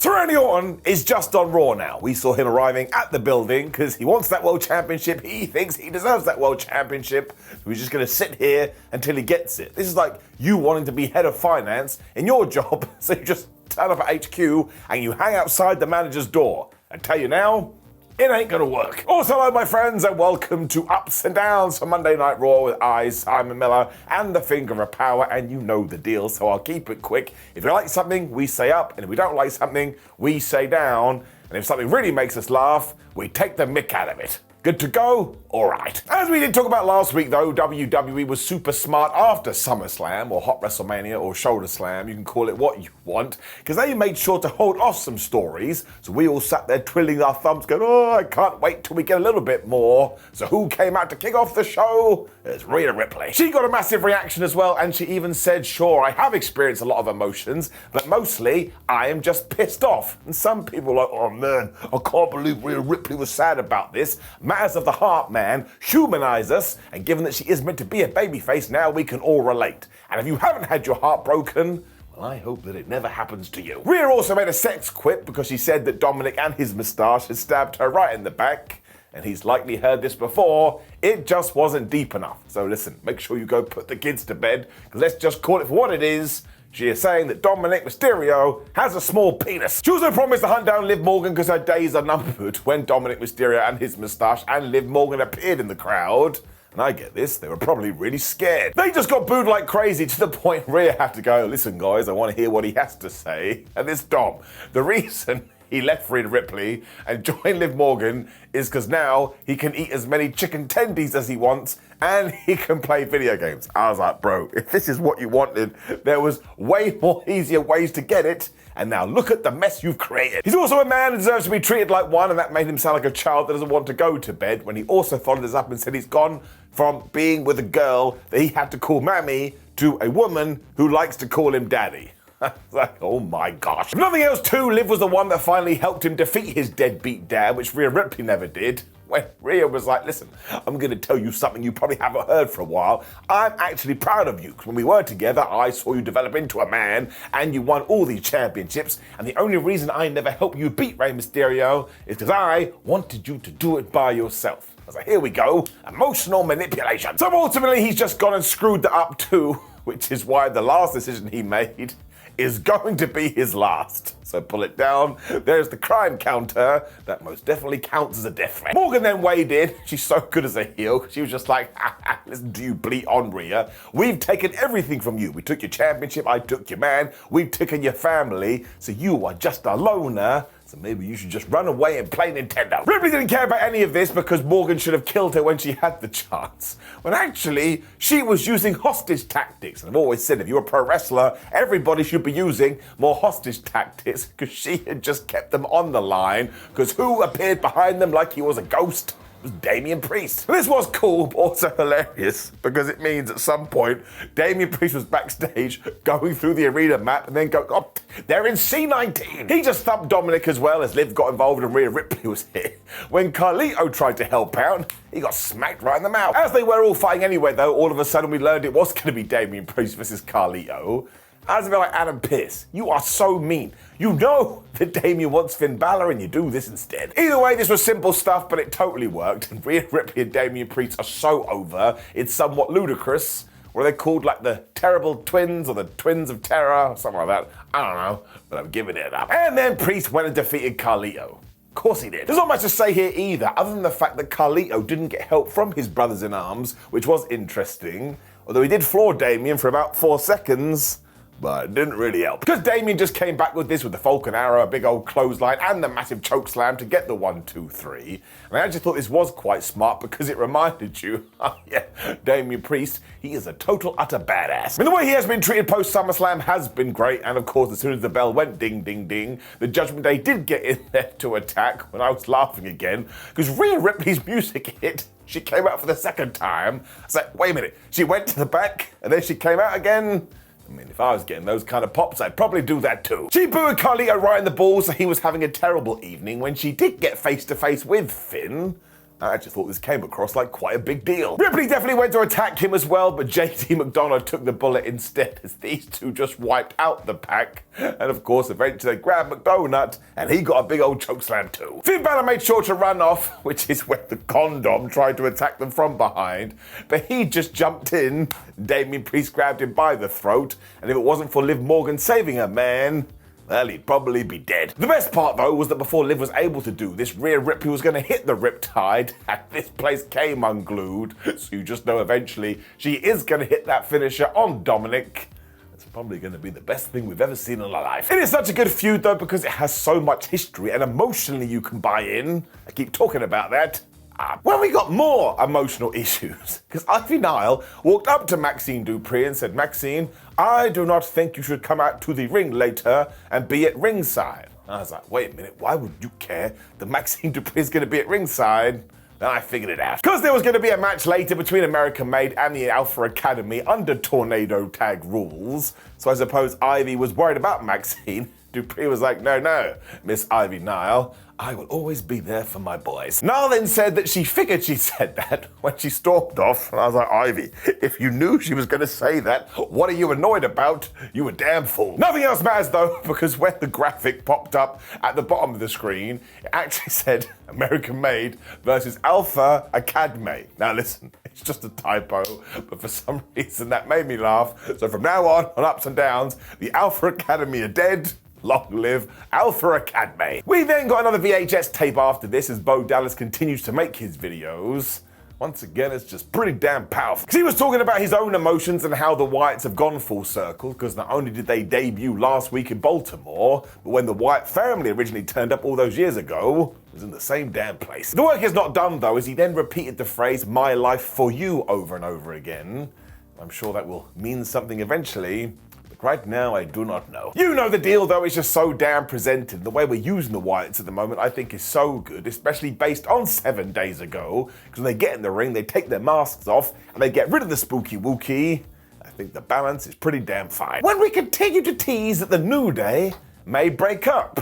So Randy Orton is just on Raw now. We saw him arriving at the building because he wants that World Championship. He thinks he deserves that World Championship. So he's just going to sit here until he gets it. This is like you wanting to be head of finance in your job. So you just turn up at HQ and you hang outside the manager's door. I tell you now, it ain't gonna work. Also, hello my friends and welcome to Ups and Downs for Monday Night Raw with I, Simon Miller, and the Finger of Power, and you know the deal, so I'll keep it quick. If we like something, we say up, and if we don't like something, we say down, and if something really makes us laugh, we take the mick out of it. Good to go? Alright. As we did talk about last week though, WWE was super smart after SummerSlam, or Hot WrestleMania, or Shoulder Slam, you can call it what you want, because they made sure to hold off some stories, so we all sat there twiddling our thumbs going, oh, I can't wait till we get a little bit more. So who came out to kick off the show? It's Rhea Ripley. She got a massive reaction as well, and she even said, sure, I have experienced a lot of emotions, but mostly I am just pissed off. And some people are like, oh man, I can't believe Rhea Ripley was sad about this. Matters of the heart, man, humanize us, and given that she is meant to be a babyface, now we can all relate. And if you haven't had your heart broken, well, I hope that it never happens to you. Rhea also made a sex quip because she said that Dominik and his moustache had stabbed her right in the back, and he's likely heard this before, it just wasn't deep enough. So listen, make sure you go put the kids to bed, because let's just call it for what it is. She is saying that Dominik Mysterio has a small penis. She also promised to hunt down Liv Morgan because her days are numbered when Dominik Mysterio and his moustache and Liv Morgan appeared in the crowd. And I get this, they were probably really scared. They just got booed like crazy to the point Rhea had to go, listen guys, I want to hear what he has to say. And this Dom, the reason he left Rhea Ripley and joined Liv Morgan is because now he can eat as many chicken tendies as he wants and he can play video games. I was like, bro, if this is what you wanted, there was way more easier ways to get it, and now look at the mess you've created. He's also a man who deserves to be treated like one, and that made him sound like a child that doesn't want to go to bed, when he also followed this up and said he's gone from being with a girl that he had to call Mammy to a woman who likes to call him daddy. Like, oh my gosh. If nothing else too, Liv was the one that finally helped him defeat his deadbeat dad, which Rhea Ripley never did. When Rhea was like, listen, I'm going to tell you something you probably haven't heard for a while. I'm actually proud of you, because when we were together, I saw you develop into a man, and you won all these championships, and the only reason I never helped you beat Rey Mysterio is because I wanted you to do it by yourself. I was like, here we go, emotional manipulation. So ultimately, he's just gone and screwed that up too, which is why the last decision he made is going to be his last. So pull it down. There's the crime counter. That most definitely counts as a death threat. Morgan then weighed in. She's so good as a heel. She was just like, listen to you bleat on, Rhea. We've taken everything from you. We took your championship. I took your man. We've taken your family. So you are just a loner. So maybe you should just run away and play Nintendo. Ripley didn't care about any of this because Morgan should have killed her when she had the chance. When actually, she was using hostage tactics. And I've always said if you're a pro wrestler, everybody should be using more hostage tactics, because she had just kept them on the line, because who appeared behind them like he was a ghost? Was Damian Priest. This was cool, but also hilarious, because it means at some point, Damian Priest was backstage going through the arena map and then go, oh, they're in C19. He just thumped Dominik as well as Liv got involved and Rhea Ripley was here. When Carlito tried to help out, he got smacked right in the mouth. As they were all fighting anyway though, all of a sudden we learned it was going to be Damian Priest versus Carlito. I was a bit like, Adam Pearce, you are so mean. You know that Damian wants Finn Balor and you do this instead. Either way, this was simple stuff, but it totally worked. And Rhea Ripley and Damian Priest are so over, it's somewhat ludicrous. What are they called, like the Terrible Twins or the Twins of Terror or something like that? I don't know, but I'm giving it up. And then Priest went and defeated Carlito. Of course he did. There's not much to say here either, other than the fact that Carlito didn't get help from his brothers in arms, which was interesting. Although he did floor Damian for about 4 seconds, but it didn't really help. Because Damian just came back with this with the Falcon Arrow, a big old clothesline, and the massive choke slam to get the 1, 2, 3. And I actually thought this was quite smart because it reminded you, oh yeah, Damian Priest, he is a total utter badass. I mean, the way he has been treated post SummerSlam has been great, and of course, as soon as the bell went ding, ding, ding, the Judgment Day did get in there to attack when I was laughing again, because Rhea Ripley's music hit. She came out for the second time. I was like, wait a minute, she went to the back, and then she came out again? I mean, if I was getting those kind of pops, I'd probably do that too. She booed Carlito right in the balls, so he was having a terrible evening when she did get face-to-face with Finn. I actually thought this came across like quite a big deal. Ripley definitely went to attack him as well, but JT McDonough took the bullet instead as these two just wiped out the pack. And of course, eventually they grabbed McDonagh and he got a big old chokeslam too. Finn Balor made sure to run off, which is where the condom tried to attack them from behind, but he just jumped in. Damian Priest grabbed him by the throat, and if it wasn't for Liv Morgan saving her man, well, he'd probably be dead. The best part, though, was that before Liv was able to do this, Rhea Ripley was going to hit the Riptide, and this place came unglued, so you just know eventually she is going to hit that finisher on Dominik. It's probably going to be the best thing we've ever seen in our life. It is such a good feud, though, because it has so much history, and emotionally you can buy in. I keep talking about that. Well, we got more emotional issues, because Ivy Nile walked up to Maxine Dupree and said, Maxine, I do not think you should come out to the ring later and be at ringside. And I was like, wait a minute, why would you care that Maxine Dupree is going to be at ringside? Then I figured it out. Because there was going to be a match later between American Made and the Alpha Academy under Tornado Tag rules, so I suppose Ivy was worried about Maxine. Dupree was like, no, Miss Ivy Nile, I will always be there for my boys. Nile then said that she figured she said that when she stormed off. And I was like, Ivy, if you knew she was going to say that, what are you annoyed about? You a damn fool. Nothing else matters though, because when the graphic popped up at the bottom of the screen, it actually said American Made versus Alpha Academy. Now listen, it's just a typo, but for some reason that made me laugh. So from now on ups and downs, the Alpha Academy are dead. Long live Alpha Academy. We then got another VHS tape after this as Bo Dallas continues to make his videos. Once again, it's just pretty damn powerful. Because he was talking about his own emotions and how the Wyatts have gone full circle, because not only did they debut last week in Baltimore, but when the Wyatt family originally turned up all those years ago, it was in the same damn place. The work is not done though, as he then repeated the phrase, my life for you, over and over again. I'm sure that will mean something eventually. Right now, I do not know. You know the deal, though. It's just so damn presented. The way we're using the Wyatts at the moment, I think, is so good, especially based on 7 days ago. Because when they get in the ring, they take their masks off and they get rid of the spooky wookie. I think the balance is pretty damn fine. When we continue to tease that the New Day may break up.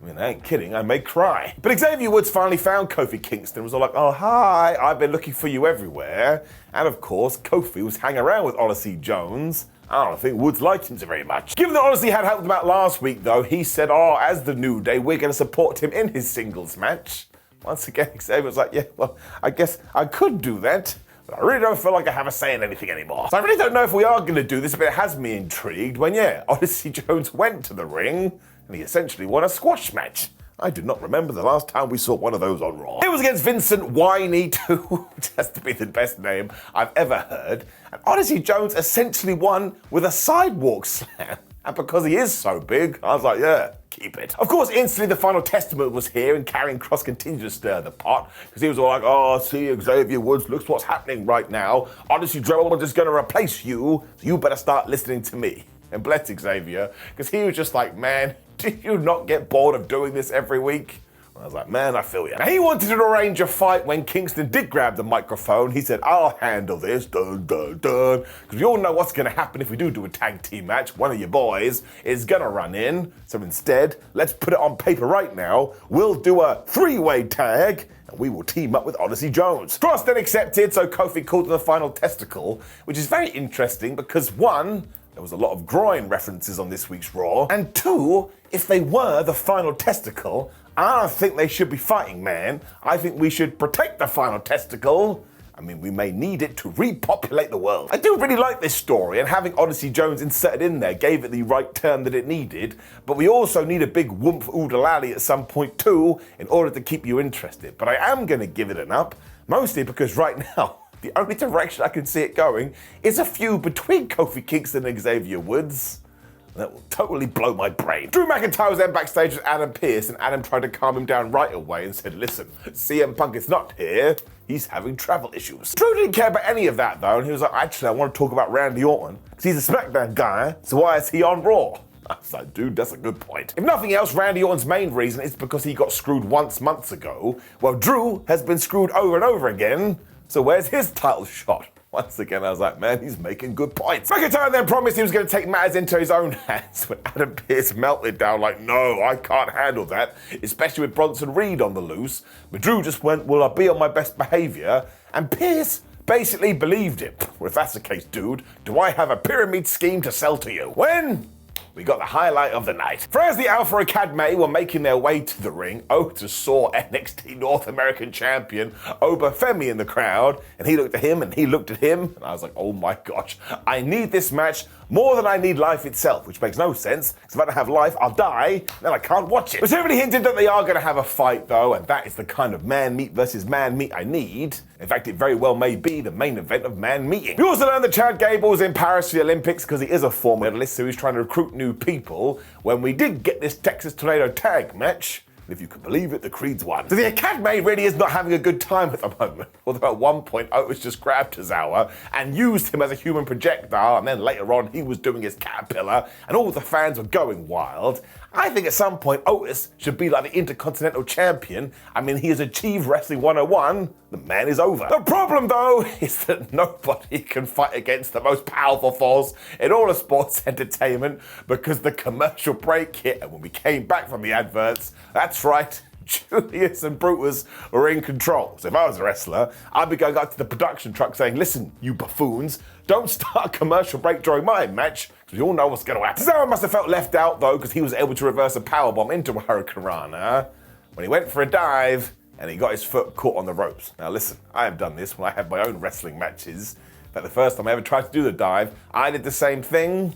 I mean, I ain't kidding, I may cry. But Xavier Woods finally found Kofi Kingston and was all like, oh, hi, I've been looking for you everywhere. And of course, Kofi was hanging around with Odyssey Jones. I don't think Woods liked him so very much. Given that Odyssey had helped him out last week, though, he said, as the New Day, we're going to support him in his singles match. Once again, Xavier was like, yeah, well, I guess I could do that. But I really don't feel like I have a say in anything anymore. So I really don't know if we are going to do this, but it has me intrigued when, Odyssey Jones went to the ring and he essentially won a squash match. I do not remember the last time we saw one of those on Raw. It was against Vincent Winey too, which has to be the best name I've ever heard. And Odyssey Jones essentially won with a sidewalk slam. And because he is so big, I was like, yeah, keep it. Of course, instantly the final testament was here and Karrion Kross continued to stir the pot because he was all like, oh, see, Xavier Woods, looks what's happening right now. Odyssey Jones is going to replace you, so you better start listening to me. And bless Xavier, because he was just like, man, do you not get bored of doing this every week? I was like, man, I feel you. Now, he wanted to arrange a fight when Kingston did grab the microphone. He said, I'll handle this, dun, dun, dun. Because we all know what's going to happen if we do a tag team match. One of your boys is going to run in. So instead, let's put it on paper right now. We'll do a 3-way tag, and we will team up with Odyssey Jones. Kross then accepted, so Kofi called to the final testicle, which is very interesting because, one, there was a lot of groin references on this week's Raw, and two, if they were the final testicle, I don't think they should be fighting, man. I think we should protect the final testicle. I mean, we may need it to repopulate the world. I do really like this story, and having Odyssey Jones inserted in there gave it the right turn that it needed, but we also need a big whoomp oodalally at some point too, in order to keep you interested. But I am gonna give it an up, mostly because right now, the only direction I can see it going is a feud between Kofi Kingston and Xavier Woods. That will totally blow my brain. Drew McIntyre was then backstage with Adam Pearce, and Adam tried to calm him down right away and said, listen, CM Punk is not here. He's having travel issues. Drew didn't care about any of that, though, and he was like, actually, I want to talk about Randy Orton, because he's a SmackDown guy, so why is he on Raw? I was like, dude, that's a good point. If nothing else, Randy Orton's main reason is because he got screwed once months ago. Well, Drew has been screwed over and over again, so where's his title shot? Once again, I was like, man, he's making good points. McIntyre then promised he was going to take matters into his own hands, but Adam Pearce melted down like, no, I can't handle that, especially with Bronson Reed on the loose. But Drew just went, will I be on my best behaviour? And Pearce basically believed it. Well, if that's the case, dude, do I have a pyramid scheme to sell to you? When we got the highlight of the night. For as the Alpha Academy were making their way to the ring, Otis saw NXT North American Champion Oba Femi in the crowd, and he looked at him and he looked at him, and I was like, oh my gosh, I need this match more than I need life itself, which makes no sense, because if I don't have life, I'll die, then I can't watch it. But everybody hinted that they are going to have a fight though, and that is the kind of man meat versus man meat I need. In fact, it very well may be the main event of man meeting. We also learned that Chad Gable was in Paris for the Olympics because he is a former medalist, so he's trying to recruit new people. When we did get this Texas Tornado tag match, if you can believe it, the Creeds won. So the Academy really is not having a good time at the moment. Although at one point, Otis just grabbed Tozawa and used him as a human projectile, and then later on, he was doing his caterpillar, and all the fans were going wild. I think at some point, Otis should be like the Intercontinental Champion. I mean, he has achieved Wrestling 101. The man is over. The problem, though, is that nobody can fight against the most powerful force in all of sports entertainment because the commercial break hit, and when we came back from the adverts, that's right, Julius and Brutus were in control. So if I was a wrestler, I'd be going up to the production truck saying, listen, you buffoons, don't start a commercial break during my match, because we all know what's going to happen. Cesaro must have felt left out, though, because he was able to reverse a powerbomb into a Hurricane Rana when he went for a dive and he got his foot caught on the ropes. Now listen, I have done this when I had my own wrestling matches. In fact, the first time I ever tried to do the dive, I did the same thing.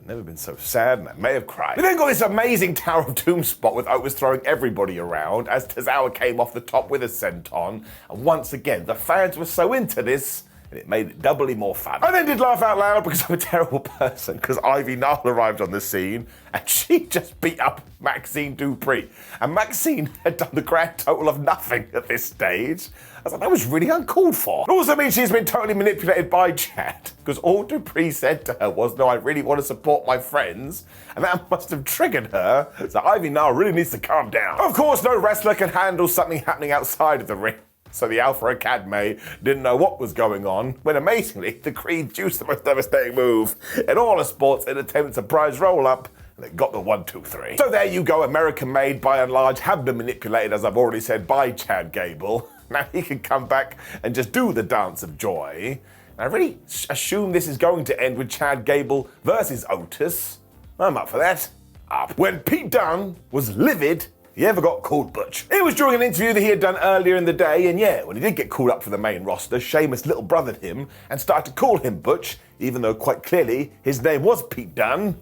Never been so sad, and I may have cried. We then got this amazing Tower of Doom spot with Otis throwing everybody around as Tozawa came off the top with a senton. And once again, the fans were so into this, and it made it doubly more fun. I then did laugh out loud because I'm a terrible person, because Ivy Nile arrived on the scene, and she just beat up Maxine Dupree. And Maxine had done the grand total of nothing at this stage. I was like, that was really uncalled for. It also means she's been totally manipulated by Chad, because all Dupree said to her was, no, I really want to support my friends, and that must have triggered her, so Ivy now really needs to calm down. Of course, no wrestler can handle something happening outside of the ring, so the Alpha Academy didn't know what was going on, when amazingly, the Creed used the most devastating move in all of sports entertainment surprise roll-up, and it got the 1, 2, 3. So there you go, American-made, by and large, have been manipulated, as I've already said, by Chad Gable. Now he can come back and just do the dance of joy. And I really assume this is going to end with Chad Gable versus Otis. I'm up for that. Up. When Pete Dunne was livid, he ever got called Butch. It was during an interview that he had done earlier in the day, and yeah, when he did get called up for the main roster, Sheamus little brothered him and started to call him Butch, even though quite clearly his name was Pete Dunne.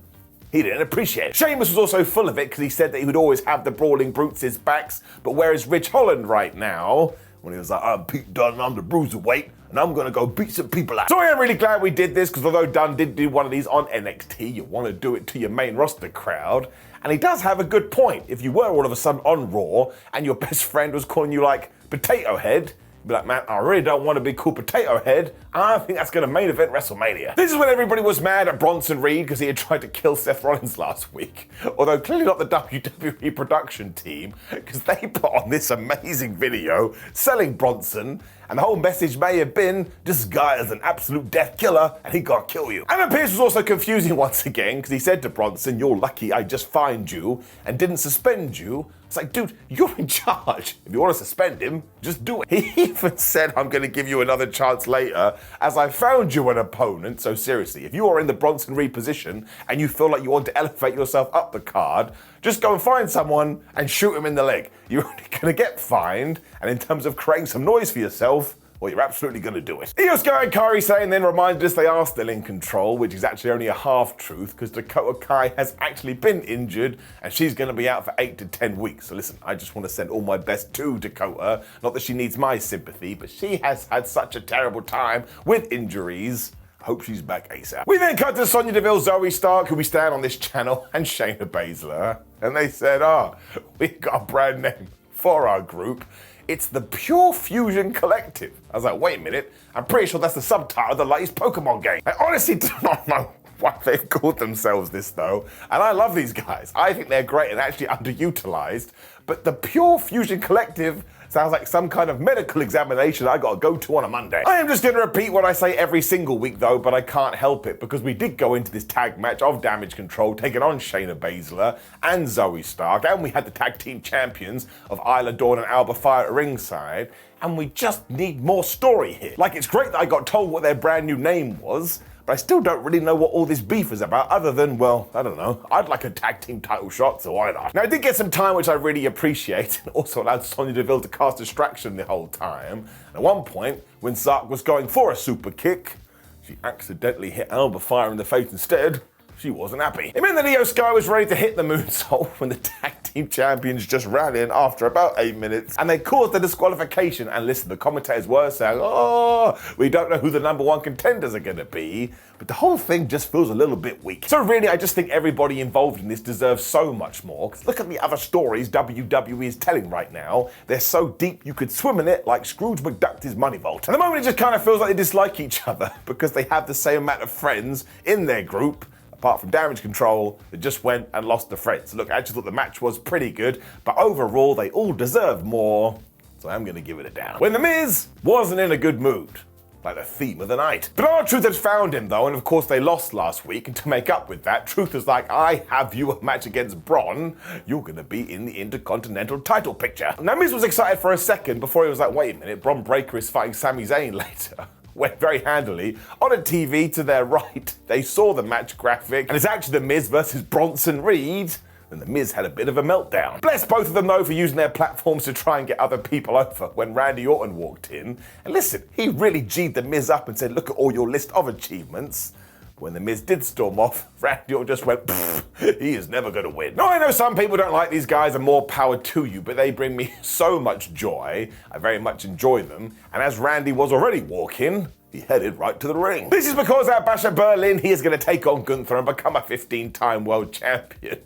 He didn't appreciate it. Sheamus was also full of it because he said that he would always have the Brawling Brutes' backs, but where is Rich Holland right now? When he was like, I'm Pete Dunne, I'm the bruiserweight, and I'm gonna go beat some people out. So I am really glad we did this, because although Dunne did do one of these on NXT, you want to do it to your main roster crowd, and he does have a good point. If you were all of a sudden on Raw, and your best friend was calling you like Potato Head, you'd be like, man, I really don't want to be called Potato Head. I think that's going to main event WrestleMania. This is when everybody was mad at Bronson Reed because he had tried to kill Seth Rollins last week. Although clearly not the WWE production team, because they put on this amazing video selling Bronson, and the whole message may have been, this guy is an absolute death killer and he gotta kill you. Adam Pearce was also confusing once again because he said to Bronson, you're lucky I just fined you and didn't suspend you. It's like, dude, you're in charge. If you want to suspend him, just do it. He even said, I'm going to give you another chance later as I found you an opponent. So seriously, if you are in the Bronson Reed position and you feel like you want to elevate yourself up the card, just go and find someone and shoot him in the leg. You're only going to get fined. And in terms of creating some noise for yourself, well, you're absolutely going to do it. Io Sky and Kairi Sane then reminded us they are still in control, which is actually only a half-truth, because Dakota Kai has actually been injured, and she's going to be out for 8 to 10 weeks. So listen, I just want to send all my best to Dakota. Not that she needs my sympathy, but she has had such a terrible time with injuries. I hope she's back ASAP. We then cut to Sonya Deville, Zoey Stark, who we stand on this channel, and Shayna Baszler. And they said, we've got a brand name for our group. It's the Pure Fusion Collective. I was like, wait a minute, I'm pretty sure that's the subtitle of the latest Pokemon game. I honestly do not know why they've called themselves this though. And I love these guys. I think they're great and actually underutilized. But the Pure Fusion Collective sounds like some kind of medical examination I gotta go to on a Monday. I am just gonna repeat what I say every single week though, but I can't help it because we did go into this tag match of Damage Control taking on Shayna Baszler and Zoey Stark, and we had the tag team champions of Isla Dawn and Alba Fire at ringside, and we just need more story here. Like, it's great that I got told what their brand new name was, but I still don't really know what all this beef is about other than, well, I don't know. I'd like a tag team title shot, so why not? Now, I did get some time, which I really appreciate, and also allowed Sonya Deville to cast distraction the whole time. And at one point, when Zark was going for a super kick, she accidentally hit Alba Fire in the face instead. She wasn't happy. It meant that Io Sky was ready to hit the moonsault when the tag team champions just ran in after about 8 minutes, and they caused the disqualification. And listen, the commentators were saying, oh, we don't know who the #1 contenders are gonna be, but the whole thing just feels a little bit weak. So really, I just think everybody involved in this deserves so much more, because look at the other stories WWE is telling right now. They're so deep you could swim in it like Scrooge McDuck's Money Vault. At the moment, it just kind of feels like they dislike each other because they have the same amount of friends in their group, apart from Damage Control, that just went and lost the friends. Look, I actually thought the match was pretty good, but overall, they all deserve more, so I'm gonna give it a down. When The Miz wasn't in a good mood, like the theme of the night. But our Truth had found him though, and of course they lost last week, and to make up with that, Truth was like, I have you a match against Bron, you're gonna be in the Intercontinental title picture. Now Miz was excited for a second before he was like, wait a minute, Bron Breakker is fighting Sami Zayn later. Went very handily. On a TV to their right, they saw the match graphic, and it's actually The Miz versus Bronson Reed, and The Miz had a bit of a meltdown. Bless both of them though for using their platforms to try and get other people over when Randy Orton walked in. And listen, he really G'd The Miz up and said, look at all your list of achievements. When The Miz did storm off, Randy Orton just went, he is never going to win. Now, I know some people don't like these guys, and more power to you, but they bring me so much joy. I very much enjoy them. And as Randy was already walking, he headed right to the ring. This is because at Bash at Berlin, he is going to take on Gunther and become a 15-time world champion.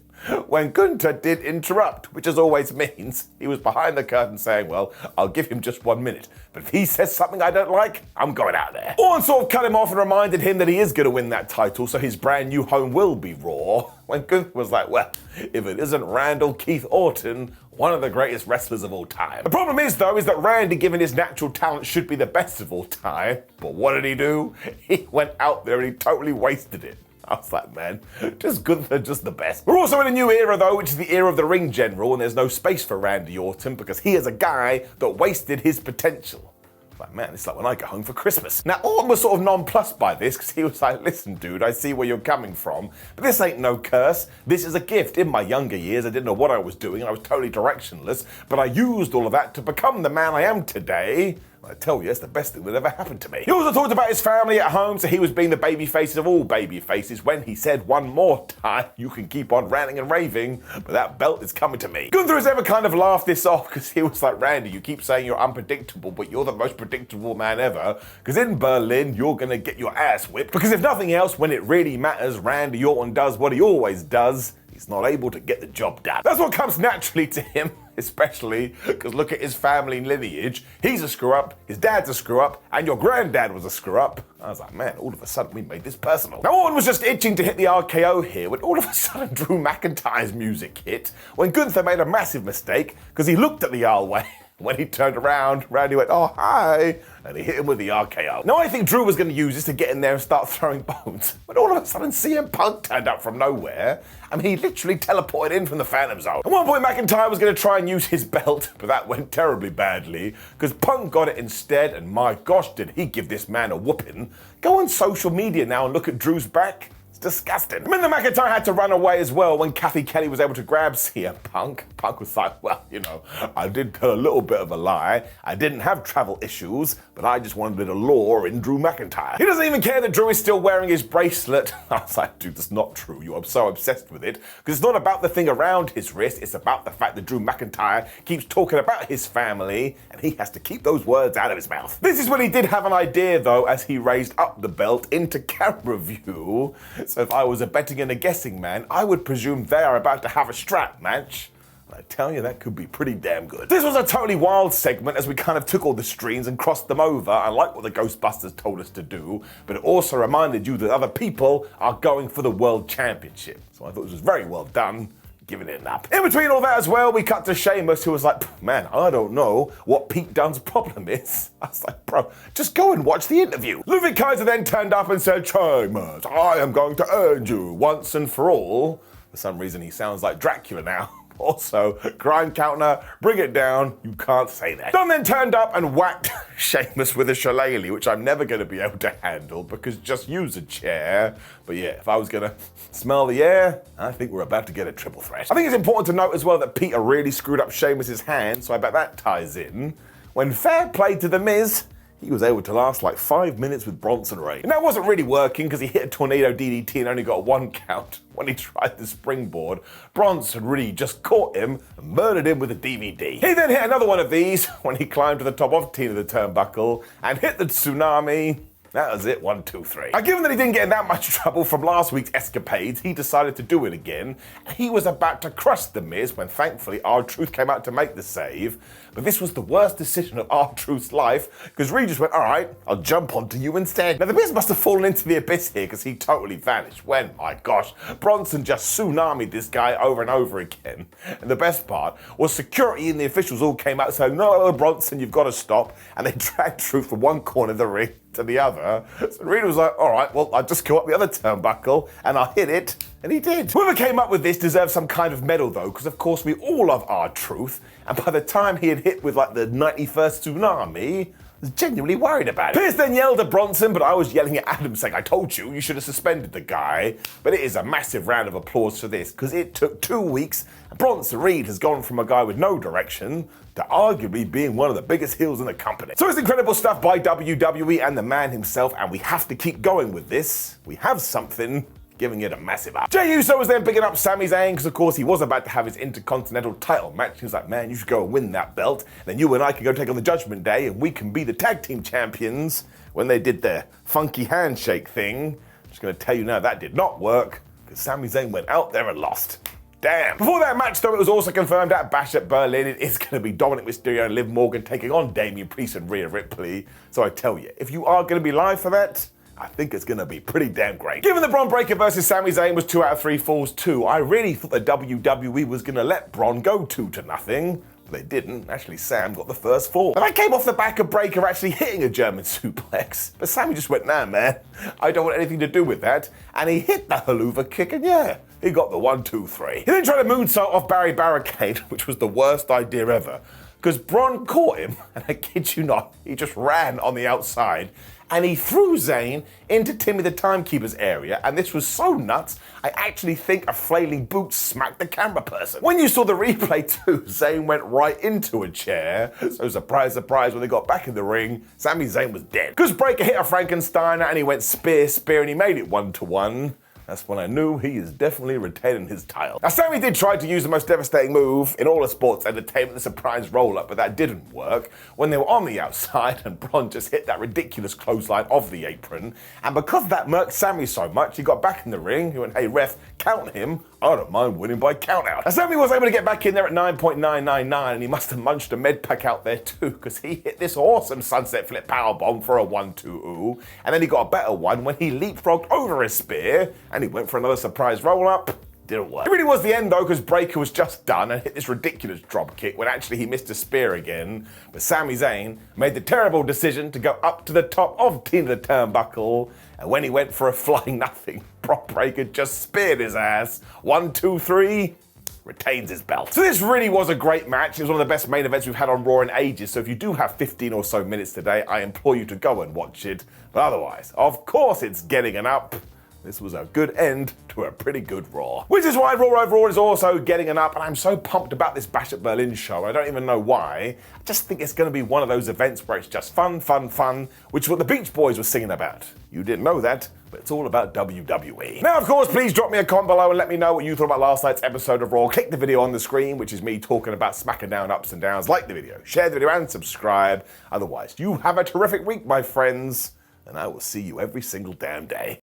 When Gunther did interrupt, which as always means he was behind the curtain saying, well, I'll give him just 1 minute, but if he says something I don't like, I'm going out there. Orton sort of cut him off and reminded him that he is going to win that title, so his brand new home will be Raw. When Gunther was like, well, if it isn't Randall Keith Orton, one of the greatest wrestlers of all time. The problem is, though, is that Randy, given his natural talent, should be the best of all time. But what did he do? He went out there and he totally wasted it. I was like, man, just Gunther, just the best. We're also in a new era, though, which is the era of the ring general, and there's no space for Randy Orton because he is a guy that wasted his potential. Like, man, it's like when I go home for Christmas. Now, Orton was sort of nonplussed by this because he was like, listen, dude, I see where you're coming from, but this ain't no curse. This is a gift. In my younger years, I didn't know what I was doing. I was totally directionless, but I used all of that to become the man I am today. I tell you, it's the best thing that ever happened to me. He also talked about his family at home, so he was being the baby faces of all baby faces when he said one more time, you can keep on ranting and raving, but that belt is coming to me. Gunther has ever kind of laughed this off because he was like, Randy, you keep saying you're unpredictable, but you're the most predictable man ever, because in Berlin, you're gonna get your ass whipped, because if nothing else, when it really matters, Randy Orton does what he always does. He's not able to get the job done. That's what comes naturally to him, especially because look at his family lineage. He's a screw-up, his dad's a screw-up, and your granddad was a screw-up. I was like, man, all of a sudden we made this personal. Now, Orton was just itching to hit the RKO here when all of a sudden Drew McIntyre's music hit when Gunther made a massive mistake because he looked at the R-Way. When he turned around, Randy went, oh, hi, and he hit him with the RKO. Now, I think Drew was going to use this to get in there and start throwing bones, but all of a sudden, CM Punk turned up from nowhere. I mean, he literally teleported in from the Phantom Zone. At one point, McIntyre was going to try and use his belt, but that went terribly badly, because Punk got it instead, and my gosh, did he give this man a whooping. Go on social media now and look at Drew's back. Disgusting. I mean, the McIntyre had to run away as well when Kathy Kelly was able to grab CM Punk. Punk was like, well, you know, I did tell a little bit of a lie. I didn't have travel issues, but I just wanted a bit of lore in Drew McIntyre. He doesn't even care that Drew is still wearing his bracelet. I was like, dude, that's not true. You are so obsessed with it. Because it's not about the thing around his wrist. It's about the fact that Drew McIntyre keeps talking about his family, and he has to keep those words out of his mouth. This is when he did have an idea, though, as he raised up the belt into camera view. So if I was a betting and a guessing man, I would presume they are about to have a strap match. I tell you, that could be pretty damn good. This was a totally wild segment as we kind of took all the streams and crossed them over. I like what the Ghostbusters told us to do, but it also reminded you that other people are going for the World Championship. So I thought this was very well done, giving it an up. In between all that as well, we cut to Sheamus, who was like, man, I don't know what Pete Dunne's problem is. I was like, bro, just go and watch the interview. Ludwig Kaiser then turned up and said, Sheamus, I am going to end you once and for all. For some reason, he sounds like Dracula now. Also, grind counter, bring it down, you can't say that. Dunne then turned up and whacked Sheamus with a shillelagh, which I'm never going to be able to handle because just use a chair. But yeah, if I was going to smell the air, I think we're about to get a triple threat. I think it's important to note as well that Peter really screwed up Sheamus's hand, so I bet that ties in. When fair play to The Miz, he was able to last like 5 minutes with Bronson Reigns. And that wasn't really working because he hit a tornado DDT and only got 1 count. When he tried the springboard, Bronson really just caught him and murdered him with a DVD. He then hit another one of these when he climbed to the top of the turnbuckle and hit the tsunami. That was it, 1, 2, 3. Now, given that he didn't get in that much trouble from last week's escapades, he decided to do it again. He was about to crush The Miz when thankfully R-Truth came out to make the save. But this was the worst decision of R-Truth's life, because Rhea just went, all right, I'll jump onto you instead. Now, The Miz must have fallen into the abyss here, because he totally vanished. When, my gosh, Bronson just tsunami'd this guy over and over again. And the best part was security and the officials all came out saying, no, Bronson, you've got to stop. And they dragged Truth from one corner of the ring to the other. So Rhea was like, all right, well, I'll just go up the other turnbuckle and I'll hit it. And he did. Whoever came up with this deserves some kind of medal though, because of course we all love R-Truth. And by the time he had hit with like the 91st tsunami, I was genuinely worried about it. Pierce then yelled at Bronson, but I was yelling at Adam saying, I told you, you should have suspended the guy. But it is a massive round of applause for this, because it took 2 weeks, and Bronson Reed has gone from a guy with no direction to arguably being one of the biggest heels in the company. So it's incredible stuff by WWE and the man himself, and we have to keep going with this. We have something, giving it a massive up. Jey Uso was then picking up Sami Zayn because of course he was about to have his Intercontinental title match. He was like, man, you should go and win that belt. Then you and I can go take on the Judgment Day and we can be the tag team champions. When they did their funky handshake thing, I'm just gonna tell you now that did not work because Sami Zayn went out there and lost. Damn. Before that match though, it was also confirmed at Bash at Berlin it is gonna be Dominik Mysterio and Liv Morgan taking on Damian Priest and Rhea Ripley. So I tell you, if you are gonna be live for that, I think it's going to be pretty damn great. Given that Bron Breakker versus Sami Zayn was 2 out of 3 falls too, I really thought the WWE was going to let Bron go 2-0, but they didn't. Actually, Sam got the first fall. And that came off the back of Breakker actually hitting a German suplex. But Sami just went, nah, man, I don't want anything to do with that. And he hit the haluva kick, and yeah, he got the 1, 2, 3. He then tried a moonsault off Barry Barricade, which was the worst idea ever. Because Bron caught him, and I kid you not, he just ran on the outside, and he threw Zayn into Timmy the Timekeeper's area, and this was so nuts, I actually think a flailing boot smacked the camera person. When you saw the replay too, Zayn went right into a chair, so surprise, surprise, when they got back in the ring, Sami Zayn was dead. Because Breakker hit a Frankensteiner, and he went spear, and he made it 1-1. That's when I knew he is definitely retaining his title. Now, Sami did try to use the most devastating move in all of sports entertainment, the surprise roll-up, but that didn't work. When they were on the outside and Bron just hit that ridiculous clothesline of the apron, and because that murked Sami so much, he got back in the ring, he went, hey ref, count him, I don't mind winning by count out. Now, Sami was able to get back in there at 9.999, and he must have munched a med pack out there too, because he hit this awesome sunset flip powerbomb for a 1-2-0, and then he got a better one when he leapfrogged over his spear, and he went for another surprise roll-up. Didn't work. It really was the end though, because Breakker was just done and hit this ridiculous drop kick when actually he missed a spear again. But Sami Zayn made the terrible decision to go up to the top of Tina the Turnbuckle, and when he went for a flying nothing, Bron Breakker just speared his ass. 1, 2, 3. Retains his belt. So this really was a great match. It was one of the best main events we've had on Raw in ages. So if you do have 15 or so minutes today, I implore you to go and watch it. But otherwise, of course it's getting an up. This was a good end to a pretty good Raw. Which is why Raw overall is also getting an up, and I'm so pumped about this Bash at Berlin show. I don't even know why. I just think it's going to be one of those events where it's just fun, fun, fun, which is what the Beach Boys were singing about. You didn't know that, but it's all about WWE. Now, of course, please drop me a comment below and let me know what you thought about last night's episode of Raw. Click the video on the screen, which is me talking about smacking down ups and downs. Like the video, share the video, and subscribe. Otherwise, you have a terrific week, my friends, and I will see you every single damn day.